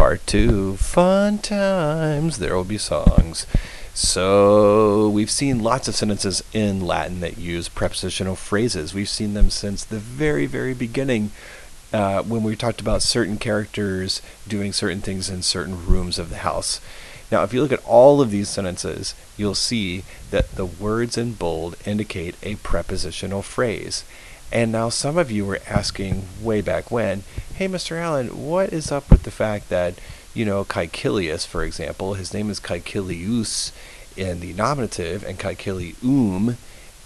Part 2, fun times, there will be songs. So we've seen lots of sentences in Latin that use prepositional phrases. We've seen them since the very, very beginning when we talked about certain characters doing certain things in certain rooms of the house. Now, if you look at all of these sentences, you'll see that the words in bold indicate a prepositional phrase. And now some of you were asking way back when, hey, Mr. Allen, what is up with the fact that, Caecilius, for example, his name is Caecilius in the nominative and Caecilium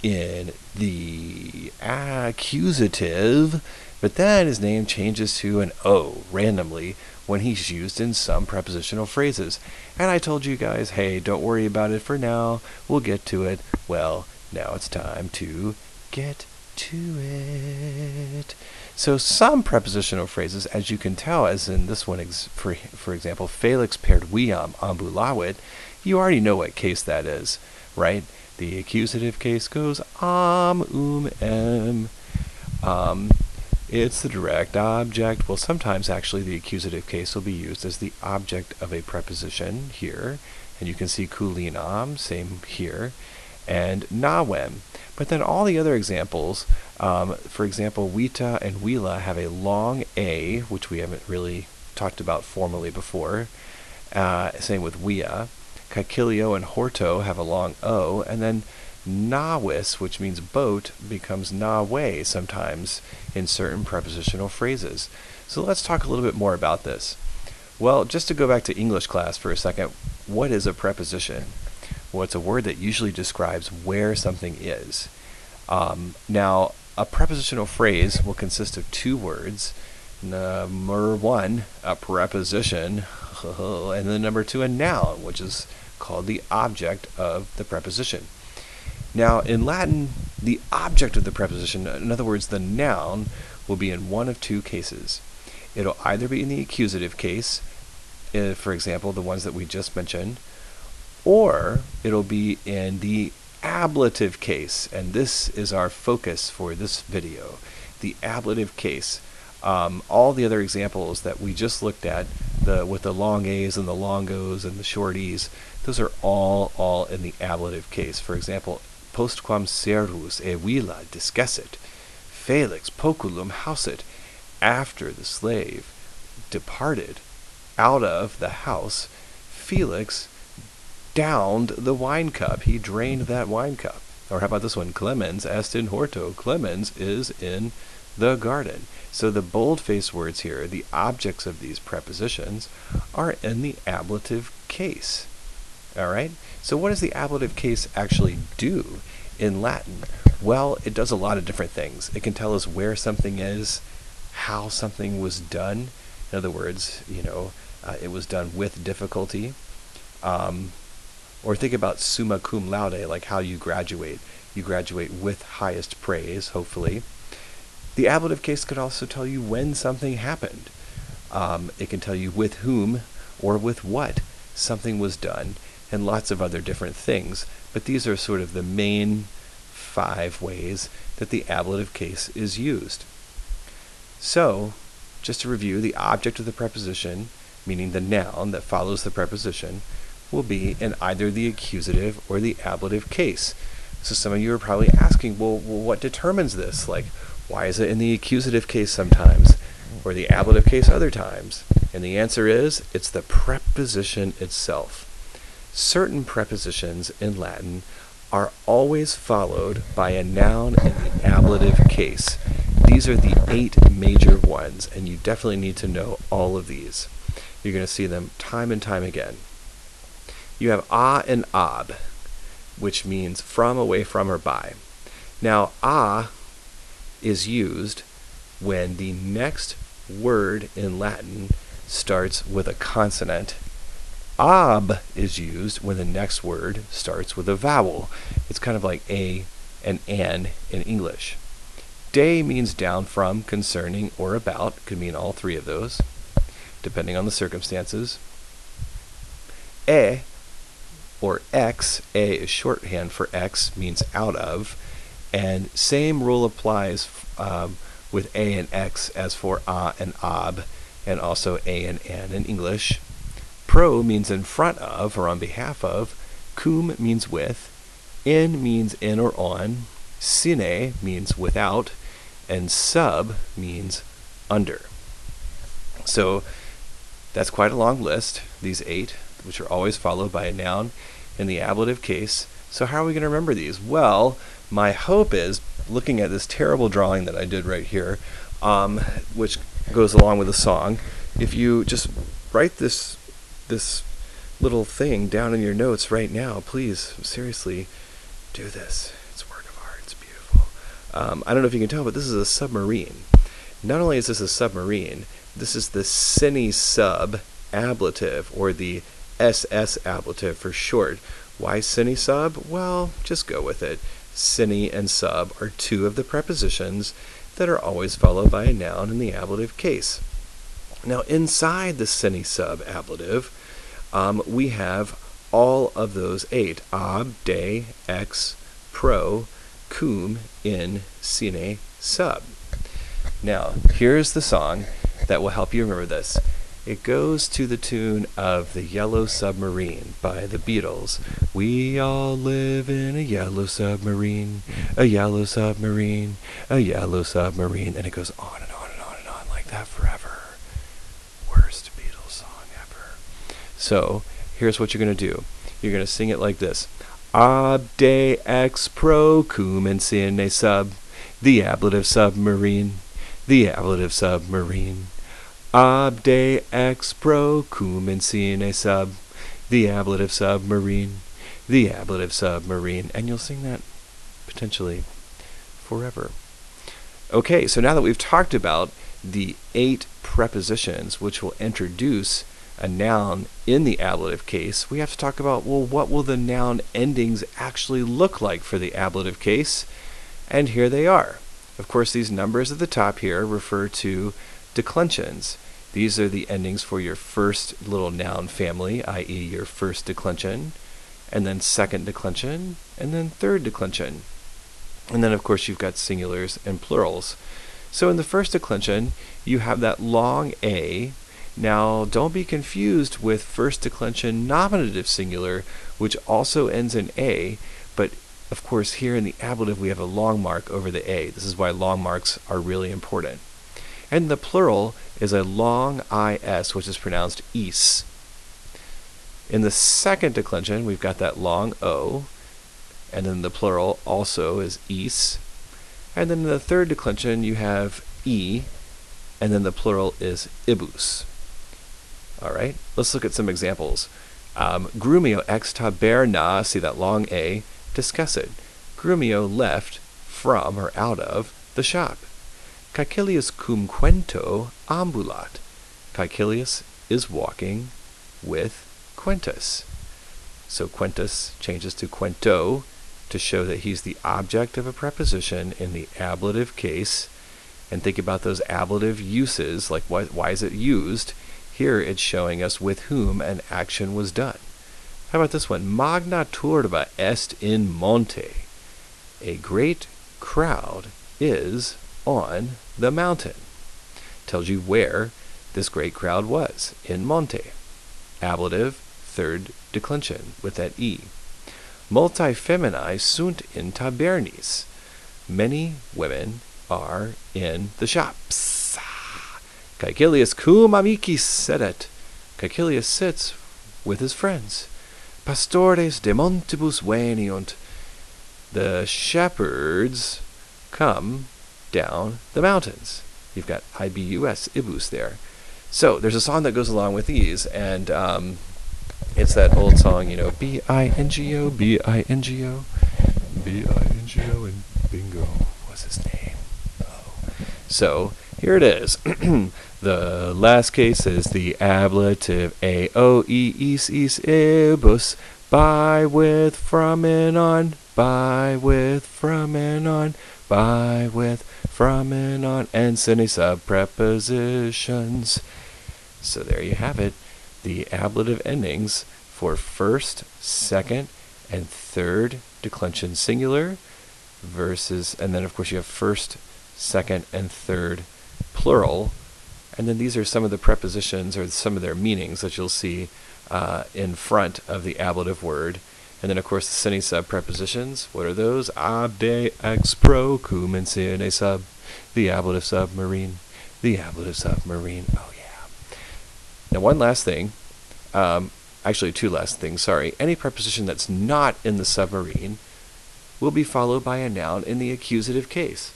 in the accusative, but then his name changes to an O randomly when he's used in some prepositional phrases. And I told you guys, hey, don't worry about it for now. We'll get to it. Well, now it's time to get to it. So some prepositional phrases, as you can tell, as in this one, for example, Felix per viam ambulavit, you already know what case that is, right? The accusative case goes em. It's the direct object. Well, sometimes actually the accusative case will be used as the object of a preposition here, and you can see kulinam, same here, and nawem. But then all the other examples, for example, Wita and Wila have a long A, which we haven't really talked about formally before. Same with Wia. Caecilio and Horto have a long O, and then Nawis, which means boat, becomes nawe sometimes in certain prepositional phrases. So let's talk a little bit more about this. Well, just to go back to English class for a second, what is a preposition? Well, it's a word that usually describes where something is. Now, a prepositional phrase will consist of two words. Number one, a preposition, and then number two, a noun, which is called the object of the preposition. Now, in Latin, the object of the preposition, in other words, the noun, will be in one of two cases. It'll either be in the accusative case, for example, the ones that we just mentioned, or it'll be in the ablative case, and this is our focus for this video, the ablative case. All the other examples that we just looked at, with the long A's and the long O's and the short E's, those are all in the ablative case. For example, postquam servus e vila discessit, Felix poculum hausit, after the slave departed out of the house, Felix downed the wine cup. He drained that wine cup. Or how about this one? Clemens est in horto. Clemens is in the garden. So the bold-faced words here, the objects of these prepositions, are in the ablative case. All right? So what does the ablative case actually do in Latin? Well, it does a lot of different things. It can tell us where something is, how something was done. In other words, it was done with difficulty. Or think about summa cum laude, like how you graduate. You graduate with highest praise, hopefully. The ablative case could also tell you when something happened. It can tell you with whom or with what something was done, and lots of other different things. But these are sort of the main 5 ways that the ablative case is used. So, just to review, the object of the preposition, meaning the noun that follows the preposition, will be in either the accusative or the ablative case. So some of you are probably asking, well, what determines this? Like, why is it in the accusative case sometimes, or the ablative case other times? And the answer is, it's the preposition itself. Certain prepositions in Latin are always followed by a noun in the ablative case. These are the 8 major ones, and you definitely need to know all of these. You're going to see them time and time again. You have a and ab, which means from, away from, or by. Now, a is used when the next word in Latin starts with a consonant. Ab is used when the next word starts with a vowel. It's kind of like a and an in English. De means down from, concerning, or about. Could mean all 3 of those, depending on the circumstances. E or X, A is shorthand for X, means out of, and same rule applies with A and X as for A and Ab and also a and an in English. Pro means in front of or on behalf of. Cum means with. In means in or on. Sine means without. And sub means under. So that's quite a long list, these 8, which are always followed by a noun in the ablative case. So how are we going to remember these? Well, my hope is, looking at this terrible drawing that I did right here, which goes along with the song, if you just write this little thing down in your notes right now, please, seriously, do this. It's a work of art. It's beautiful. I don't know if you can tell, but this is a submarine. Not only is this a submarine, this is the sine sub ablative, or the SS ablative for short. Why sine sub? Well, just go with it. Sine and sub are 2 of the prepositions that are always followed by a noun in the ablative case. Now, inside the sine sub ablative, we have all of those 8. Ab, de, ex, pro, cum, in, sine, sub. Now, here's the song that will help you remember this. It goes to the tune of The Yellow Submarine by the Beatles. We all live in a yellow submarine, a yellow submarine, a yellow submarine. And it goes on and on and on and on like that forever. Worst Beatles song ever. So, here's what you're going to do. You're going to sing it like this. Ab, de, ex, pro, cum, and sine, sub. The ablative submarine. The ablative submarine. Ab, de, ex, pro, cum, and sine, sub. The ablative submarine. The ablative submarine. And you'll sing that potentially forever. Okay, so now that we've talked about the 8 prepositions which will introduce a noun in the ablative case, we have to talk about, well, what will the noun endings actually look like for the ablative case? And here they are. Of course, these numbers at the top here refer to declensions. These are the endings for your first little noun family, i.e. your first declension, and then second declension, and then third declension. And then, of course, you've got singulars and plurals. So in the first declension, you have that long A. Now, don't be confused with first declension nominative singular, which also ends in A, but of course, here in the ablative, we have a long mark over the A. This is why long marks are really important. And the plural is a long IS, which is pronounced is. In the second declension, we've got that long O, and then the plural also is is. And then in the third declension, you have E, and then the plural is ibus. All right, let's look at some examples. Grumio ex taberna, see that long A, discussed. Grumio left from or out of the shop. Caecilius cum quento ambulat. Caecilius is walking with Quintus. So Quintus changes to quento to show that he's the object of a preposition in the ablative case. And think about those ablative uses, like why is it used? Here it's showing us with whom an action was done. How about this one? Magna turba est in monte. A great crowd is on the mountain. Tells you where this great crowd was, in monte. Ablative, third declension with that E. Multae feminae sunt in tabernis. Many women are in the shops. Caecilius cum amicis sedet. Caecilius sits with his friends. Pastores de montibus veniunt. The shepherds come down the mountains. You've got IBUS, ibus there. So there's a song that goes along with these, and it's that old song, you know, B-I-N-G-O, B-I-N-G-O, B-I-N-G-O, and bingo. What's his name? Oh. So here it is. The last case is the ablative A-O-E, is, ibus, by, with, from, and on, by, with, from, and on, by, with, from, and on, and sine sub prepositions. So there you have it, the ablative endings for first, second, and third declension singular versus, and then of course you have first, second, and third plural And then these are some of the prepositions or some of their meanings that you'll see in front of the ablative word. And then, of course, the sine sub prepositions. What are those? Ab, de, ex, pro, cum, and sine sub. The ablative submarine. The ablative submarine. Oh, yeah. Now, one last thing. Actually, two last things, sorry. Any preposition that's not in the submarine will be followed by a noun in the accusative case.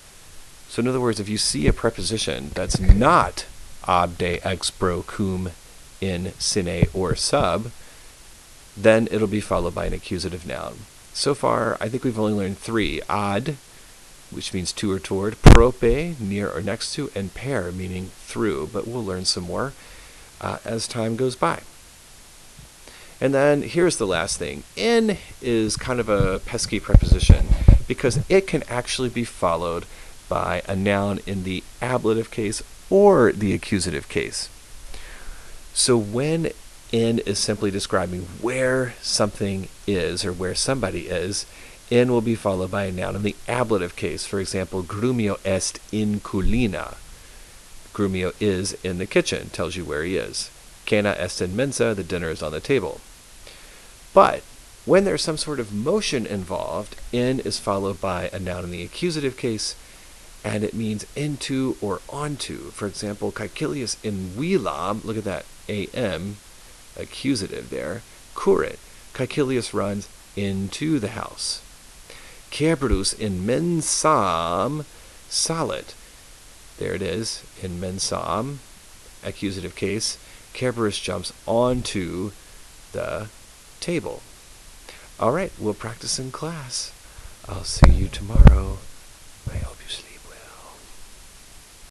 So in other words, if you see a preposition that's not ab, de, ex, pro, cum, in, sine, or sub, then it'll be followed by an accusative noun. So far, I think we've only learned three. Ad, which means to or toward, prope, near or next to, and per, meaning through, but we'll learn some more as time goes by. And then here's the last thing. In is kind of a pesky preposition because it can actually be followed by a noun in the ablative case or the accusative case. So when in is simply describing where something is or where somebody is, in will be followed by a noun in the ablative case. For example, Grumio est in culina. Grumio is in the kitchen, tells you where he is. Cena est in mensa, the dinner is on the table. But when there's some sort of motion involved, in is followed by a noun in the accusative case, and it means into or onto. For example, Caecilius in Wilam, look at that, am, accusative there, currit. Caecilius runs into the house. Cerberus in mensam, salit. There it is, in mensam, accusative case. Cerberus jumps onto the table. All right, we'll practice in class. I'll see you tomorrow.